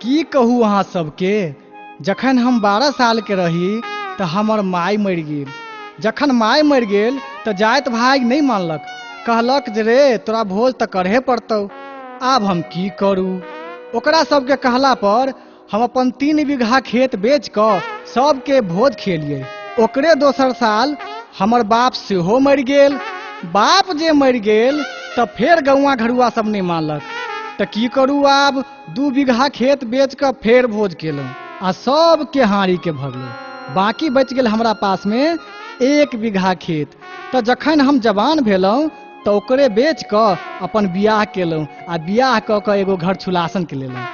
की कहू अहाँ सबके, जखन हम 12 साल के रही तो हमर माय मरि गेल। जखन माय मरि गेल तो जाइत भाई नहीं मानलक, कहलक जे रे तोरा भोज तो करहे पड़तौ। आब हम की करू? ओकरा सबके कहला पर हम अपन 3 बीघा खेत बेच कऽ सबके भोज खेलिए। ओकरे दोसर साल हमर बाप सेहो मरि गेल। बाप जे मरि गेल तऽ फेर गौआ घरुआ सब नहीं मानलक, तऽ की करू? आब 2 बीघा खेत बेच कऽ फेर भोज केलहुँ आ सबके हारी के भरलहुँ। बाकी बचि गेल हमरा पास में 1 बीघा खेत। तऽ जखन हम जवान भेलहुँ तऽ ओकरे बेच कऽ अपन बियाह केलहुँ आ बियाह कऽ कऽ एगो घर छुलासन के लेलहुँ।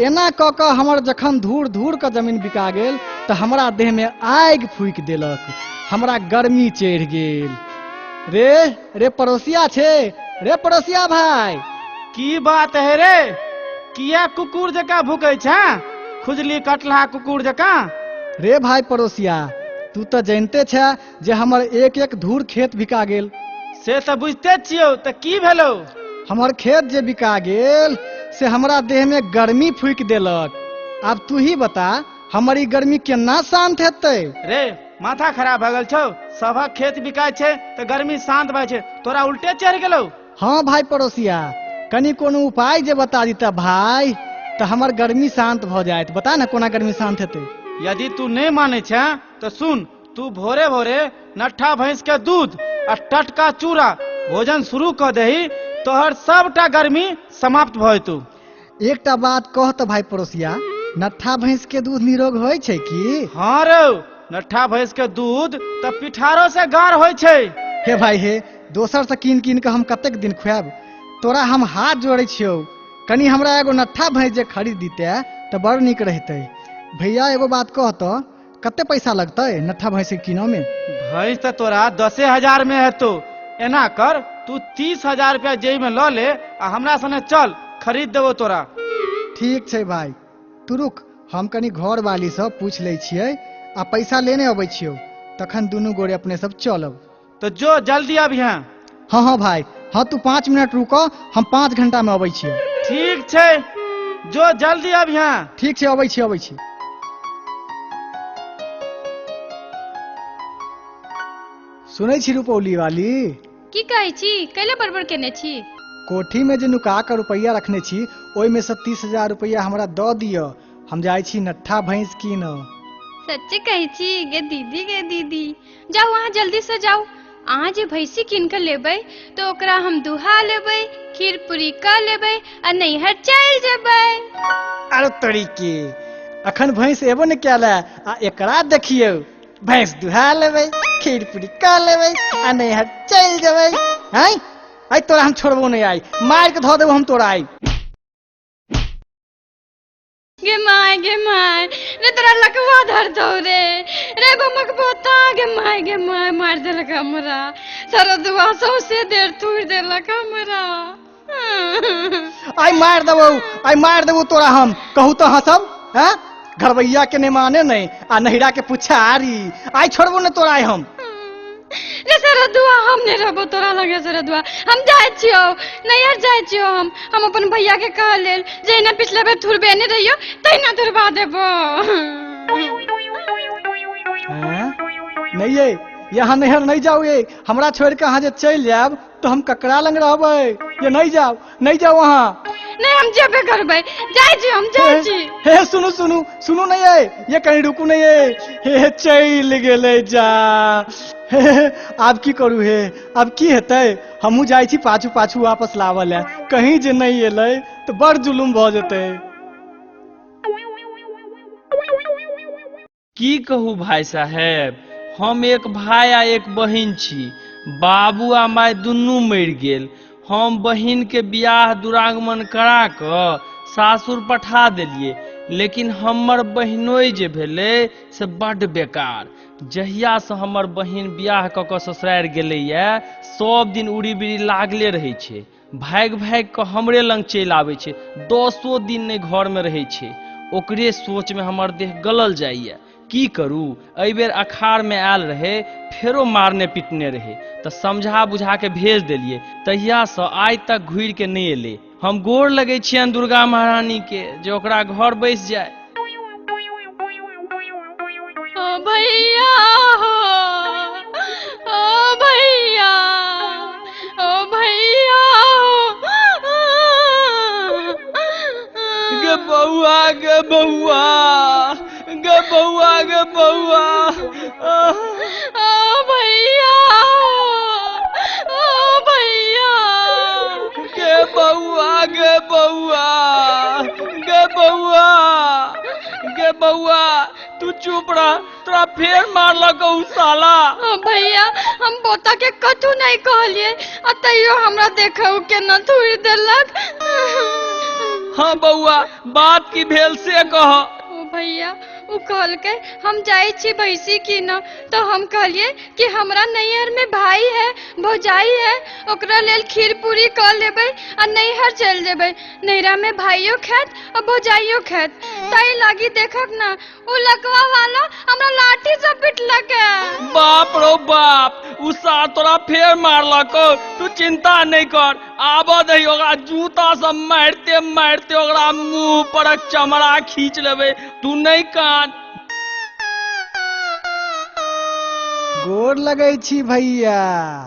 एना कऽ कऽ हमर जखन धूर धूर के जमीन बिका गेल तऽ हमरा देह में आगि फूकि देलक, हमरा गर्मी चढ़ि गेल। रे रे पड़ोसिया छे, रे पड़ोसिया भाई। की बात है रे? किया कुकुर जका भूकै छै? खुजली कटला कुकुर जका। रे भाई पड़ोसिया, तू तो जानते छे जे हमर 1 धूर खेत बिका गेल। से तो बुझते छियौ, तऽ की भेलौ? हमर खेत जे बिका गेल से हमरा देह में गर्मी फूकि देलक। अब तू ही बता हमर ई गर्मी केना शांत हेतै? रे माथा खराब भऽ गेल छौ? सबक खेत बिकाय छै तऽ गर्मी शांत भऽ छै, तोरा उल्टे चढ़ि गेलौ। हाँ भाई पड़ोसिया, कनी कोनो उपाय जे बता दीता भाई तो हमर गर्मी शांत भ जायत। बता ना कोना गर्मी शांत हेतै? यदि तू नहीं माने छै तो सुन, तू भोरे भोरे नट्ठा भैंस के दूध आ टटका चूड़ा भोजन शुरू कर दही, तोहर सबटा गर्मी समाप्त भ जेतौ। एकटा बात कह तो भाई पड़ोसिया, नट्ठा भैंस के दूध निरोग होय छै की? हाँ रे, नट्ठा भैंस के दूध तो पिठारो से गाढ़ होय छै। हे भाई हे, दोसर से कीन कीन के हम कतेक दिन खुआब? तोरा हम हाथ जोड़े छियौ, कनी हमरा एगो नट्ठा भैंस जे खरीद दीते तो बड़ नीक रहते। भैया एगो बात कह तो, कते पैसा लगते नट्ठा भैंस के किनो में? भैंस तो तोरा 10,000 में हेतौ। एना कर, तू 30,000 रुपया जेब में ल ले आ हमरा सने चल, खरीद देबो तोरा। ठीक छै भाई, तू रुक, हम कनी घर वाली से पूछ ले छियै आ पैसा लेने अबै छियौ, तखन दुनू गोरे अपने सब चलब। तो जो जल्दी अबिहे। हाँ हाँ भाई, हाँ तू 5 मिनट रुको, हम 5 घंटा में अबै छियौ। ठीक छै, जो जल्दी अबिहे। ठीक छै, अबै छी अबै छी। सुनै छी रुपौली वाली? की कहै छी? कैले बड़बड़ केने छी? कोठी में जे नुका के रुपया रखने छी ओहि में से 30,000 रुपया हमरा दऽ दिअ, हम जाइ छी नट्ठा भैंस कीन। सच्चे कहै छी गे दीदी, जाओ अहाँ जल्दी से जाओ। अहाँ जे भैंसी कीन के लेबै तो ओकरा हम दुहा लेबै, खीर पूरी का लेबै आ नैहर चलि जेबै। अरे तरीके, अखन भैंस एबो ने कैले आ एकरा देखियौ, भैंस दुहा लेबै, खीर पूरी का लेबै आ नैहर चलि जेबै। हैं आई तोरा हम छोड़बो नहीं, आई मार के धो देबो हम तोरा। आई गे माय रे तोरा लकवा धर दो रे बमक बोता गे माय मार देलक हमरा। सरदुआ सौसे देर तोड़ देलक हमरा। आई मार देबो तोरा हम, कहू तो हंसब? हैं घरवैया के ने माने नहीं आ नहिरा के पुछारी, आई छोड़बो ने तोरा। आई हम रे सरदुआ हम नहीं रहबो तोरा लगे। सरदुआ हम जाय छियो, नैहर जाय छियो। हम अपन भैया के कह लेल जहिना पिछले बेर थुरबे ने रहियो तहिना थुरबा देबो। नहीं ये, यहाँ नैहर नहीं जाओ ये, हमरा छोड़ के अहाँ जे चल जाब तो हम ककरा लंग रहबै? ये नहीं जाओ वहाँ। नहीं हम जेबे करबै, जाय छी हम जाय छी। हे सुनू नहीं ये कहीं रुकू नहीं हे चल गेले जा। आब की करू हे, अब की हेतै? हमहू जाय छी पाछू वापस लावल है, कहीं जे नहीं एलै तो बड़ जुलुम भ जेतै। की कहू भाई साहेब, हम एक भाई आ एक बहिन छी। बाबू आ माय दुनू मरि गेल। हम बहिन के बियाह दुरागमन करा कऽ सासुर पठा देलिए, लेकिन हमर बहिनोई जे भेलै से बड्ड बेकार। जहिया से हमर बहिन बियाह कऽ कऽ ससुरार गेलैया, सब दिन उड़ी बिड़ी लागले रहै छै। भागि कऽ हमरे लंग चलि आबै छै, 10 दिन नहि घर में रहै छै। ओकरे सोच में हमर देह गलल जाइया। की करू? एहि बेर अखाड़ में आयल रहे, फेरो मारने पीटने रहे, तो समझा बुझा के भेज देलिए। तहिया से आइ तक घुरि के नहीं एले। हम गोर लगै छियनि दुर्गा महारानी के जे ओकरा घर बैस जाए। ओ भैया हो, ओ भैया, ओ भैया गे बउआ, गे बउआ, गे बउआ, गे बउआ। ओ भैया, ओ भैया। गे बउआ, गे बउआ, गे बउआ, गे बउआ, तू चुप रह, तोरा फेर मारलक उ साला। ओ भैया, हम पोता के कथू नहीं कहलिए, तैयो हमरा देखौ केना थूड़ देलक। हाँ बउआ, बात की भेल से कह। ओ भैया, उ कहलकै हम जाई छी भैंसी कीन, तो हम कहलिए कि हमरा नैहर में भाई है, भौजाई है, ओकरा लेल खीर पूरी क लेबै आ नैहर चल जेबै। नैहरा में भाइयो खात और भौजाइयो खात। ताई लागी देखब ना, उ लकवा वाला हमरा लाठी से पिटलक है। बाप रो बाप, उ सार तोरा फेर मारलक। तू चिंता नहीं कर, आबऽ दही, ओकरा जूता से मारते मारते ओकरा मुंह पर चमड़ा खींच लेबै। तू नहीं कान। गोर लगै छी भैया।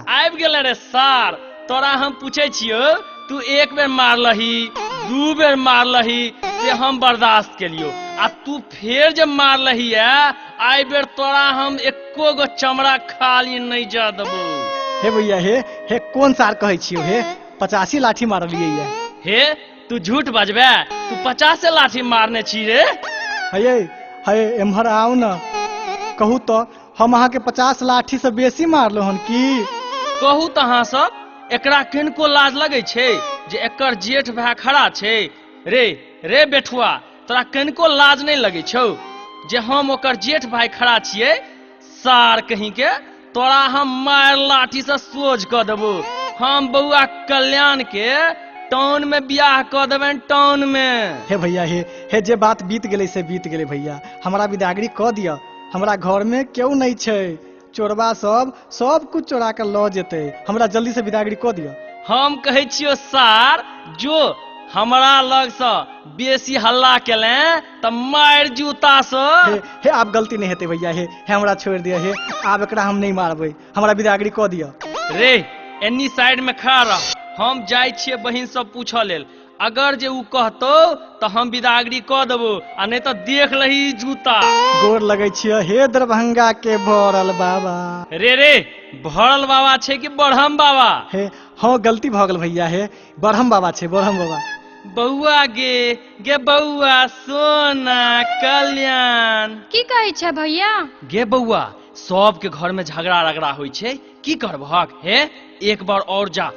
आबि गेले रे सार, तोरा हम पूछे छियो, तू एक बेर मारलही, दू बेर मारलही से हम बर्दाश्त केलियो, आ तू फेर जब मारलही है, आई बेर तोरा हम एको गो चमड़ा खाली नहीं जा देबो। हे भैया, हे कोन सार कहै छियो? हे 85 लाठी मारलियै ये। हे तू झूठ बजबे, तू 50 लाठी मारने छी रे। हे एम्हर आउ न, कहू तो हम अहाँ के 50 लाठी से बेसी मारलो हन की? कहू तो अहाँ सब, एकरा किनको लाज लगे छै जे एकर जेठ भाई खड़ा छै? रे रे बेठुआ, तोरा किनको लाज नहीं लगे छौ जे हम ओकर जेठ भाई खड़ा छियै? सार कहीं के, तोरा हम मार लाठी से सोझ क देबो। हम बउआ कल्याण के टाउन में बियाह क देबनि, टाउन में। हे भैया, हे जे बात बीत गेलै से बीत गेलै भैया, हमरा विदागरी क दिया। हमरा घर में क्यों नहीं छै, चोरबा सब कुछ चोरा के ल जेतै। हमरा जल्दी से विदागरी क दिया। हम कहै छियो सार, जो हमरा लग से बेसी हल्ला केले त मार जूता से। हे आब गलती नहीं हेतै भैया, हे हमरा छोड़ दिया। हे आब एकरा हम नहीं मारबै, हमरा विदागरी क दिया। रे एनी साइड में खड़ा रह, हम जाय छियै बहिन सब पूछऽ लेल। अगर जे उ कहतो तो हम विदागरी क देबो, आ नहीं तो देख लही जूता। गोर लगै छियै हे दरभंगा के भरल बाबा। रे भरल बाबा छै कि बढ़म बाबा? हे हाँ, गलती भ गेल भैया, हे बढ़म बाबा छै, बढ़म बाबा। बउआ गे बउआ, सोना कल्याण। की कहै छै भैया? गे बउआ, सबके घर में झगड़ा रगड़ा होइ छै, की करबहक? हे एक बार और जा,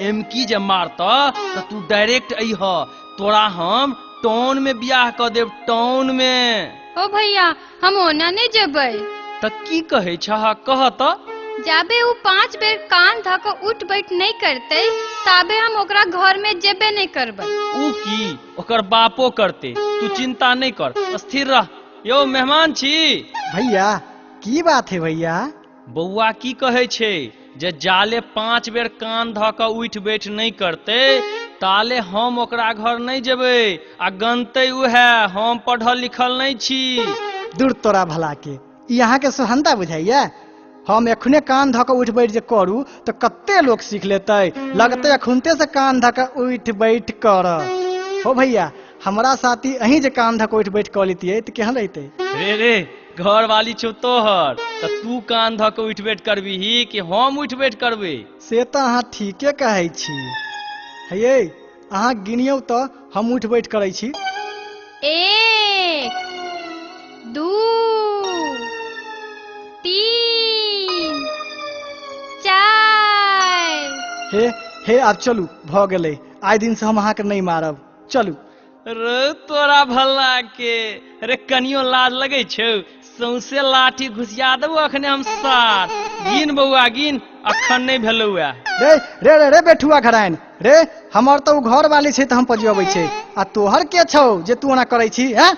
एमकी जे मारता तो तू डायरेक्ट अइह, तोरा हम टाउन में बियाह क देब, टाउन में। ओ भैया, हम ओना नहीं जेबै। त की कहे छह, कह त। जाबे उ 5 बेर कान धक उठ बैठ नहीं करते, ताबे हम ओकरा घर में जेबे नहीं करबै। उ की ओकर बापो करते, तू चिंता नहीं कर, स्थिर रह। यो मेहमान छी। भैया की बात है भैया? बउआ की कहे छे जे जाले 5 बेर कान ध क उठ बैठ नहीं करते, ताले हम ओकरा घर नहीं जेबे, आ गनते उहे हम पढ़ल लिखल नहीं छी। दूर तोरा भला के, यहाँ के सहनता बुझाइया? हम एखने कान धक उठ बैठ जे करू तो कत्ते लोग सीख लेते, लगते अखुनते से कान धक उठ बैठ कर। हो भैया, हमरा साथी अहीं जे कान धक उठ बैठ कर लेतियै तो केहन रहते? रे घर वाली छौ तोहर, त तू कान धक उठ बैठ करबीही कि हम उठ बैठ करबे? से तो अहाँ ठीके कहै छी। हे अहाँ गिनियौ तो हम उठ बैठ करै छी। 1 2 3 4। हे आब चलू, भ गेलै, आइ दिन से हम अहाँके नहीं मारब, चलू। रे तोरा भला के, रे कनियो लाज लगे छौ? सौंसे लाठी घुसिया देबो अखने हम सार। गिन बउआ गिन, अखन नहीं भेलौ। रे बेठुआ घराइन रे, हमर तो घर वाली छै त हम पजियबै छै, आ तोहर के छौ जे तू ओना करै छी? हैं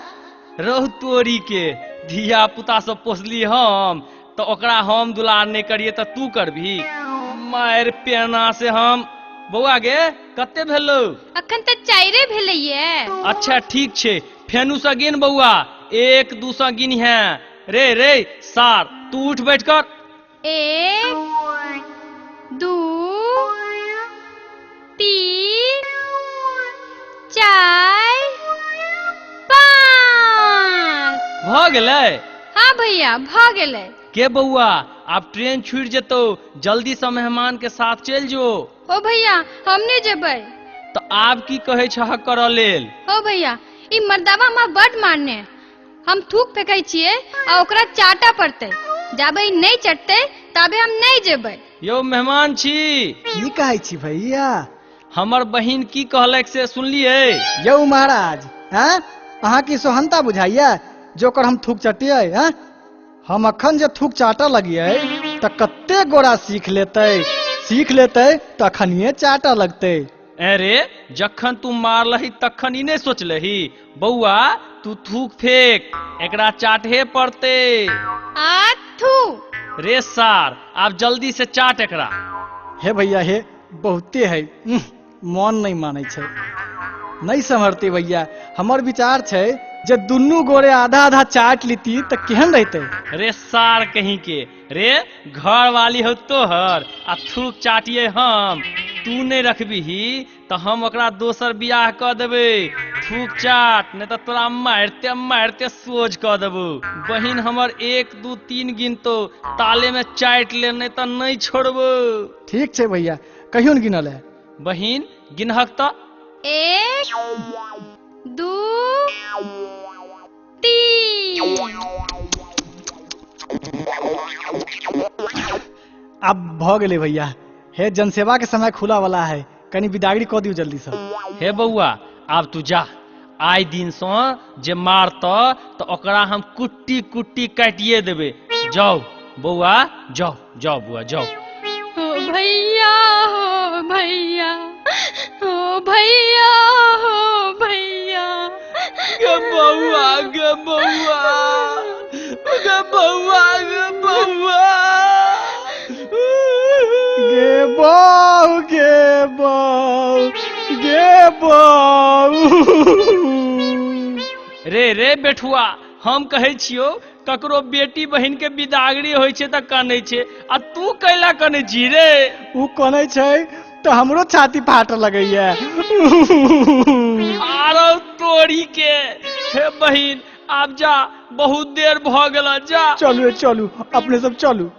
रहु तोरी के, धिया पुता सब पोसली हम, तो ओकरा हम दुलार नहीं करिए तो तू करबी? मार पेना से हम बौआ गे कते भेलौ? अखन तऽ 4 भेलैये। अच्छा ठीक छै, फेनु सँ गिन बौआ, 1 2 सँ गिन है। रे रे सार तू उठ बैठ कर। 1 2 3 4 5। भ गेलै? हाँ भैया भ गेलै। के बौआ आब ट्रेन छूट जेतौ, जल्दी से मेहमान के साथ चल जो। ओ भैया हम नहीं जेबै। तो आब की कहे छह करऽ लेल? ओ भैया ई मर्दावा हमरा बड मारने, हम थूक फेंकै छियै आ ओकरा चाटा पड़तै, जाबे नहीं चटतै ताबे हम नहीं जेबै। यौ मेहमान छी, की कहै छी भैया? हमर बहिन की कहलक से सुनलियै? यौ महाराज, हैं अहाँ की सोहनता बुझाइया जो ओकर हम थूक चटियै? हैं हम अखन जे थूक चाटऽ लगियै त कते गोरा सीख लेतै त अखनिये चाटऽ लगतै। अरे जखन तू मारलही तखन ई नहीं सोचलही? बौआ तू थूक फेंक, एकरा चाटे पड़ते। आथू रे सार आब जल्दी से चाट एकरा। हे भैया हे, बहुते है, मन नहीं मानै छै, नहीं समझते भैया। हमर विचार छै जे दुनू गोरे आधा आधा चाट लीती त केहन रहते। रे सार कहीं के, रे घर वाली हो तोहर आ थूक चाटिए हम, तू नहीं रखबीही तो हम ओकरा दोसर बियाह क देबै। थूक चाट नहीं तो तोरा मारते मारते सोझ क देबो। बहिन हमर 1 2 3 गिनतो, ताले में चाट ले नहीं तो नहीं छोड़बो। ठीक छै भैया, कहियो न गिनल है। बहिन गिनहक तो। 1 2 3। अब भ गेले भैया, हे जनसेवा के समय खुला वाला है, कनी बिदागरी क दियो जल्दी से। हे बउआ आब तू जा, आइ दिन से जे मारत तो ओकरा हम कुट्टी कुट्टी काटिए देबे। जाओ बउआ जाओ, जाओ बुआ जाओ। ओ भैया हो भैया, ओ भैया हो भैया। गे बउआ गे बउआ गे बउआ गे बउआ। गे बहू गे बहू गे बहू। रे रे बेठुआ, हम कहे छियो ककरो बेटी बहिन के बिदागरी होइ छै त कानै छै, आ तू कैला कानै छी रे? उ कनै छै त हमरो छाती फाटऽ लगैया। आरो तोरी के। हे बहिन आब जा, बहुत देर भ गेला, जा। चलू चलू, अपने सब चलू।